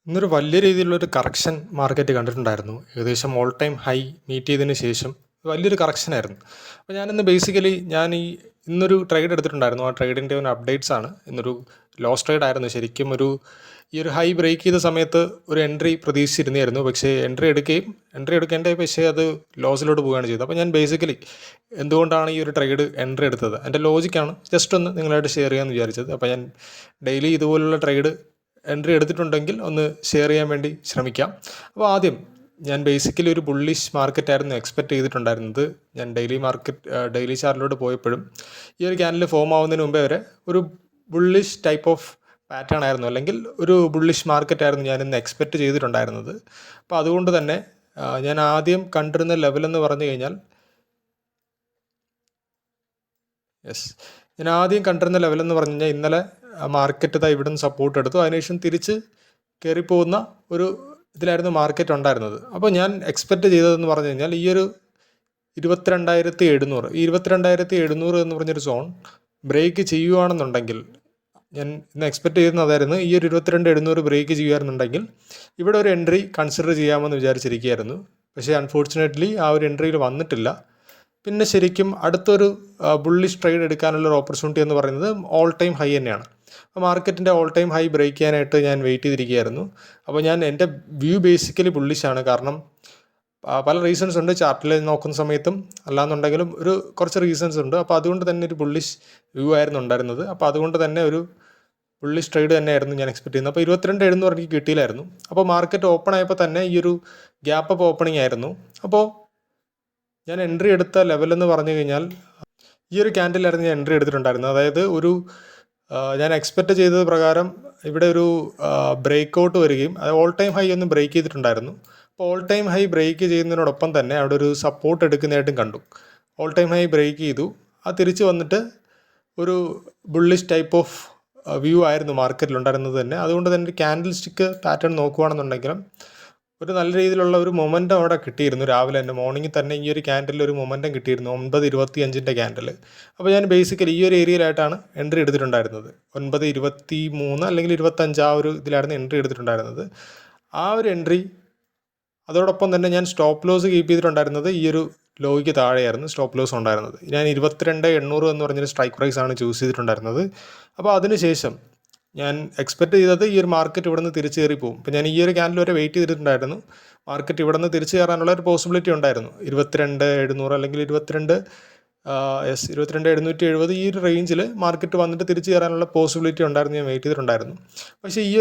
ഇന്നൊരു വലിയ രീതിയിലുള്ളൊരു കറക്ഷൻ മാർക്കറ്റ് കണ്ടിട്ടുണ്ടായിരുന്നു. ഏകദേശം ഓൾ ടൈം ഹൈ മീറ്റ് ചെയ്തതിന് ശേഷം വലിയൊരു കറക്ഷനായിരുന്നു. അപ്പോൾ ഞാനിന്ന് ബേസിക്കലി ഇന്നൊരു ട്രേഡ് എടുത്തിട്ടുണ്ടായിരുന്നു. ആ ട്രേഡിൻ്റെ ഒരു അപ്ഡേറ്റ്സ് ആണ്. ഇന്നൊരു ലോസ് ട്രേഡ് ആയിരുന്നു. ശരിക്കും ഈ ഒരു ഹൈ ബ്രേക്ക് ചെയ്ത സമയത്ത് ഒരു എൻട്രി പ്രതീക്ഷിച്ചിരുന്നായിരുന്നു. പക്ഷേ എൻട്രി എടുക്കേണ്ടത്, പക്ഷേ അത് ലോസിലോട്ട് പോവുകയാണ് ചെയ്തത്. അപ്പോൾ ഞാൻ ബേസിക്കലി എന്തുകൊണ്ടാണ് ഈ ഒരു ട്രേഡ് എൻട്രി എടുത്തത്, എൻ്റെ ലോജിക്കാണ് ജസ്റ്റ് ഒന്ന് നിങ്ങളായിട്ട് ഷെയർ ചെയ്യാമെന്ന് വിചാരിച്ചത്. അപ്പോൾ ഞാൻ ഡെയിലി ഇതുപോലുള്ള ട്രേഡ് എൻട്രി എടുത്തിട്ടുണ്ടെങ്കിൽ ഒന്ന് ഷെയർ ചെയ്യാൻ വേണ്ടി ശ്രമിക്കാം. അപ്പോൾ ആദ്യം ഞാൻ ബേസിക്കലി ഒരു ബുള്ളിഷ് മാർക്കറ്റായിരുന്നു എക്സ്പെക്റ്റ് ചെയ്തിട്ടുണ്ടായിരുന്നത്. ഞാൻ ഡെയിലി ചാർട്ടിലോട്ട് പോയപ്പോഴും ഈ ഒരു ക്യാൻഡിൽ ഫോം ആവുന്നതിന് മുമ്പേ വരെ ഒരു ബുള്ളിഷ് ടൈപ്പ് ഓഫ് പാറ്റേൺ ആയിരുന്നു, അല്ലെങ്കിൽ ഒരു ബുള്ളിഷ് മാർക്കറ്റായിരുന്നു ഞാനിന്ന് എക്സ്പെക്റ്റ് ചെയ്തിട്ടുണ്ടായിരുന്നത്. അപ്പോൾ അതുകൊണ്ട് തന്നെ ഞാൻ ആദ്യം കണ്ടിരുന്ന ലെവലെന്ന് പറഞ്ഞു കഴിഞ്ഞാൽ ഇന്നലെ മാർക്കറ്റ് ഇവിടെ നിന്ന് സപ്പോർട്ട് എടുത്തു, അതിനുശേഷം തിരിച്ച് കയറിപ്പോകുന്ന ഒരു ഇതിലായിരുന്നു മാർക്കറ്റ് ഉണ്ടായിരുന്നത്. അപ്പോൾ ഞാൻ എക്സ്പെക്റ്റ് ചെയ്തതെന്ന് പറഞ്ഞു കഴിഞ്ഞാൽ ഈ ഒരു 22,700 എന്ന് പറഞ്ഞൊരു സോൺ ബ്രേക്ക് ചെയ്യുകയാണെന്നുണ്ടെങ്കിൽ, ഞാൻ ഇന്ന് എക്സ്പെക്റ്റ് ചെയ്യുന്നത് അതായിരുന്നു, ഈ ഒരു 22,700 ബ്രേക്ക് ചെയ്യുകയാണെന്നുണ്ടെങ്കിൽ ഇവിടെ ഒരു എൻട്രി കൺസിഡർ ചെയ്യാമെന്ന് വിചാരിച്ചിരിക്കുകയായിരുന്നു. പക്ഷേ അൺഫോർച്ചുനേറ്റ്ലി ആ ഒരു എൻട്രിയിൽ വന്നിട്ടില്ല. പിന്നെ ശരിക്കും അടുത്തൊരു ബുള്ളിഷ് ട്രേഡ് എടുക്കാനുള്ളൊരു ഓപ്പർച്യൂണിറ്റി എന്ന് പറയുന്നത് ഓൾ ടൈം ഹൈ തന്നെയാണ്. അപ്പോൾ മാർക്കറ്റിൻ്റെ ഓൾ ടൈം ഹൈ ബ്രേക്ക് ചെയ്യാനായിട്ട് ഞാൻ വെയിറ്റ് ചെയ്തിരിക്കുകയായിരുന്നു. അപ്പോൾ എൻ്റെ വ്യൂ ബേസിക്കലി ബുള്ളിഷാണ്. കാരണം പല റീസൺസ് ഉണ്ട്, ചാർട്ടിൽ നോക്കുന്ന സമയത്തും അല്ലാന്നുണ്ടെങ്കിലും കുറച്ച് റീസൺസ് ഉണ്ട്. അപ്പോൾ അതുകൊണ്ട് തന്നെ ഒരു ബുള്ളിഷ് വ്യൂ ആയിരുന്നു ഉണ്ടായിരുന്നത്. അപ്പോൾ അതുകൊണ്ട് തന്നെ ഒരു ബുള്ളിഷ് ട്രേഡ് തന്നെയായിരുന്നു ഞാൻ എക്സ്പെക്ട് ചെയ്യുന്നത്. അപ്പോൾ 22,700 എനിക്ക് കിട്ടിയില്ലായിരുന്നു. അപ്പോൾ മാർക്കറ്റ് ഓപ്പൺ ആയപ്പോൾ തന്നെ ഈ ഒരു ഗ്യാപ്പ് അപ്പ് ഓപ്പണിംഗ് ആയിരുന്നു. അപ്പോൾ ഞാൻ എൻട്രി എടുത്ത ലെവലെന്ന് പറഞ്ഞു കഴിഞ്ഞാൽ ഈ ഒരു ക്യാൻഡിലായിരുന്നു ഞാൻ എൻട്രി എടുത്തിട്ടുണ്ടായിരുന്നത്. അതായത് ഞാൻ എക്സ്പെക്റ്റ് ചെയ്തത് പ്രകാരം ഇവിടെ ഒരു ബ്രേക്ക് ഔട്ട് വരികയും അത് ഓൾ ടൈം ഹൈ ഒന്ന് ബ്രേക്ക് ചെയ്തിട്ടുണ്ടായിരുന്നു. അപ്പോൾ ഓൾ ടൈം ഹൈ ബ്രേക്ക് ചെയ്യുന്നതിനോടൊപ്പം തന്നെ അവിടെ ഒരു സപ്പോർട്ട് എടുക്കുന്നതായിട്ടും കണ്ടു. ഓൾ ടൈം ഹൈ ബ്രേക്ക് ചെയ്തു, അത് തിരിച്ച് വന്നിട്ട് ഒരു ബുള്ളിഷ് ടൈപ്പ് ഓഫ് വ്യൂ ആയിരുന്നു മാർക്കറ്റിലുണ്ടായിരുന്നത് തന്നെ. അതുകൊണ്ട് തന്നെ ഒരു ക്യാൻഡിൽ സ്റ്റിക്ക് പാറ്റേൺ നോക്കുകയാണെന്നുണ്ടെങ്കിലും ഒരു നല്ല രീതിയിലുള്ള ഒരു മൊമെൻറ്റം അവിടെ കിട്ടിയിരുന്നു. രാവിലെ തന്നെ മോർണിംഗിൽ തന്നെ ഈ ഒരു ക്യാൻഡിൽ ഒരു മൊമെൻറ്റം കിട്ടിയിരുന്നു, 9:25 ക്യാൻഡിൽ. അപ്പോൾ ഞാൻ ബേസിക്കലി ഈ ഒരു ഏരിയയിലായിട്ടാണ് എൻട്രി എടുത്തിട്ടുണ്ടായിരുന്നത്. 9:23 അല്ലെങ്കിൽ 25 ആ ഒരു ഇതിലായിരുന്നു എൻട്രി എടുത്തിട്ടുണ്ടായിരുന്നത്. ആ ഒരു എൻട്രി, അതോടൊപ്പം തന്നെ ഞാൻ സ്റ്റോപ്പ് ലോസ് കീപ്പ് ചെയ്തിട്ടുണ്ടായിരുന്നത് ഈ ഒരു ലോയ്ക്ക് താഴെയായിരുന്നു സ്റ്റോപ്പ് ലോസ് ഉണ്ടായിരുന്നത്. ഞാൻ 22,800 എന്ന് പറഞ്ഞൊരു സ്ട്രൈക്ക് പ്രൈസാണ് ചൂസ് ചെയ്തിട്ടുണ്ടായിരുന്നത്. അപ്പോൾ അതിനുശേഷം ഞാൻ എക്സ്പെക്റ്റ് ചെയ്തത് ഈ ഒരു മാർക്കറ്റ് ഇവിടെ നിന്ന് തിരിച്ച് കയറി പോകും. അപ്പോൾ ഞാൻ ഈ ഒരു ക്യാൻഡിൽ വരെ വെയിറ്റ് ചെയ്തിട്ടുണ്ടായിരുന്നു. മാർക്കറ്റ് ഇവിടെ നിന്ന് തിരിച്ച് കയറാനുള്ള ഒരു പോസിബിലിറ്റി ഉണ്ടായിരുന്നു. 22,700 അല്ലെങ്കിൽ 22,770 ഈ ഒരു റേഞ്ചിൽ മാർക്കറ്റ് വന്നിട്ട് തിരിച്ച് കയറാനുള്ള പോസിബിലിറ്റി ഉണ്ടായിരുന്നു. ഞാൻ വെയിറ്റ് ചെയ്തിട്ടുണ്ടായിരുന്നു. പക്ഷേ ഈ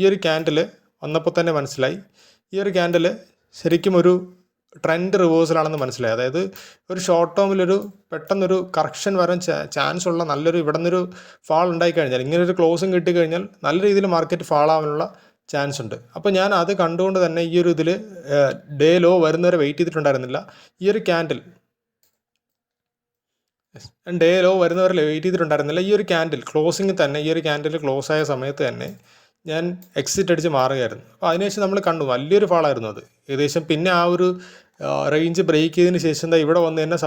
ഒരു ക്യാൻഡിൽ വന്നപ്പോൾ തന്നെ മനസ്സിലായി, ഈ ഒരു ക്യാൻഡിൽ ശരിക്കും ഒരു ട്രെൻഡ് റിവേഴ്സലാണെന്ന് മനസ്സിലായി. അതായത് ഒരു ഷോർട്ട് ടേമിലൊരു പെട്ടെന്നൊരു കറക്ഷൻ വരാൻ ചാൻസ് ഉള്ള ഇവിടെ നിന്നൊരു ഫാൾ ഉണ്ടായിക്കഴിഞ്ഞാൽ, ഇങ്ങനൊരു ക്ലോസും കിട്ടിക്കഴിഞ്ഞാൽ നല്ല രീതിയിൽ മാർക്കറ്റ് ഫാൾ ആവാനുള്ള ചാൻസ് ഉണ്ട്. അപ്പോൾ ഞാൻ അത് കണ്ടുകൊണ്ട് തന്നെ ഈ ഒരു ഇതിൽ ഡേ ലോ വരുന്നവരെ വെയിറ്റ് ചെയ്തിട്ടുണ്ടായിരുന്നില്ല. ഈ ഒരു ക്യാൻഡിൽ ഈ ഒരു ക്യാൻഡിൽ ക്ലോസിങ് തന്നെ, ഈ ഒരു ക്യാൻഡിൽ ക്ലോസ് ആയ സമയത്ത് തന്നെ ഞാൻ എക്സിറ്റ് അടിച്ച് മാറുകയായിരുന്നു. അപ്പോൾ അതിനുശേഷം നമ്മൾ കണ്ടു വലിയൊരു ഫാളായിരുന്നു അത്. ഏകദേശം പിന്നെ ആ ഒരു റേഞ്ച് ബ്രേക്ക് ചെയ്തതിന് ശേഷം ഇവിടെ വന്ന് തന്നെ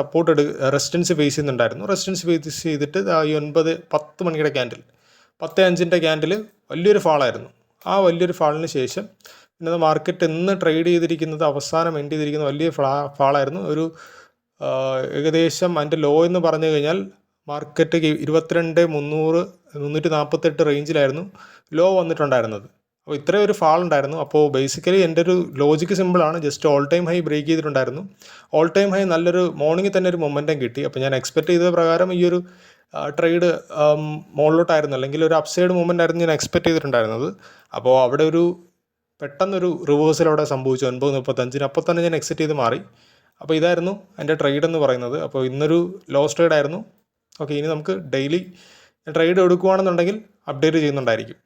റെസിസ്റ്റൻസ് ഫേസ് ചെയ്യുന്നുണ്ടായിരുന്നു. റെസിസ്റ്റൻസ് ഫേസ് ചെയ്തിട്ട് ഈ 9:10 മണിയുടെ ക്യാൻഡിൽ, 10:05 ക്യാൻഡിൽ വലിയൊരു ഫാളായിരുന്നു. ആ വലിയൊരു ഫാളിന് ശേഷം പിന്നെ മാർക്കറ്റ് ഇന്ന് ട്രേഡ് ചെയ്തിരിക്കുന്നത്, അവസാനം എൻഡ് ചെയ്തിരിക്കുന്ന വലിയ ഫാളായിരുന്നു. ഏകദേശം അതിൻ്റെ ലോ എന്ന് പറഞ്ഞു കഴിഞ്ഞാൽ മാർക്കറ്റ് 22,348 റേഞ്ചിലായിരുന്നു ലോ വന്നിട്ടുണ്ടായിരുന്നത്. അപ്പോൾ ഇത്രയും ഒരു ഫാൾ ഉണ്ടായിരുന്നു. അപ്പോൾ ബേസിക്കലി എൻ്റെ ഒരു ലോജിക്ക് സിമ്പിളാണ്. Just all time high break ചെയ്തിട്ടുണ്ടായിരുന്നു. ഓൾ ടൈം ഹൈ നല്ലൊരു മോർണിംഗിൽ തന്നെ ഒരു മൊമെൻറ്റം കിട്ടി. അപ്പോൾ ഞാൻ എക്സ്പെക്റ്റ് ചെയ്ത പ്രകാരം ഈ ഒരു ട്രേഡ് മുകളിലോട്ടായിരുന്നു, അല്ലെങ്കിൽ ഒരു അപ്സൈഡ് മൂവ്മെൻ്റ് ആയിരുന്നു ഞാൻ എക്സ്പെക്റ്റ് ചെയ്തിട്ടുണ്ടായിരുന്നത്. അപ്പോൾ അവിടെ പെട്ടെന്നൊരു റിവേഴ്സൽ അവിടെ സംഭവിച്ചു 9:35. അപ്പോൾ തന്നെ ഞാൻ എക്സിറ്റ് ചെയ്ത് മാറി. അപ്പോൾ ഇതായിരുന്നു എൻ്റെ ട്രേഡ് എന്ന് പറയുന്നത്. അപ്പോൾ ഇന്നൊരു ലോസ് ട്രേഡ് ആയിരുന്നു. ഓക്കെ, ഇനി നമുക്ക് ഡെയിലി ട്രേഡ് എടുക്കുകയാണെന്നുണ്ടെങ്കിൽ അപ്ഡേറ്റ് ചെയ്യുന്നുണ്ടായിരിക്കും.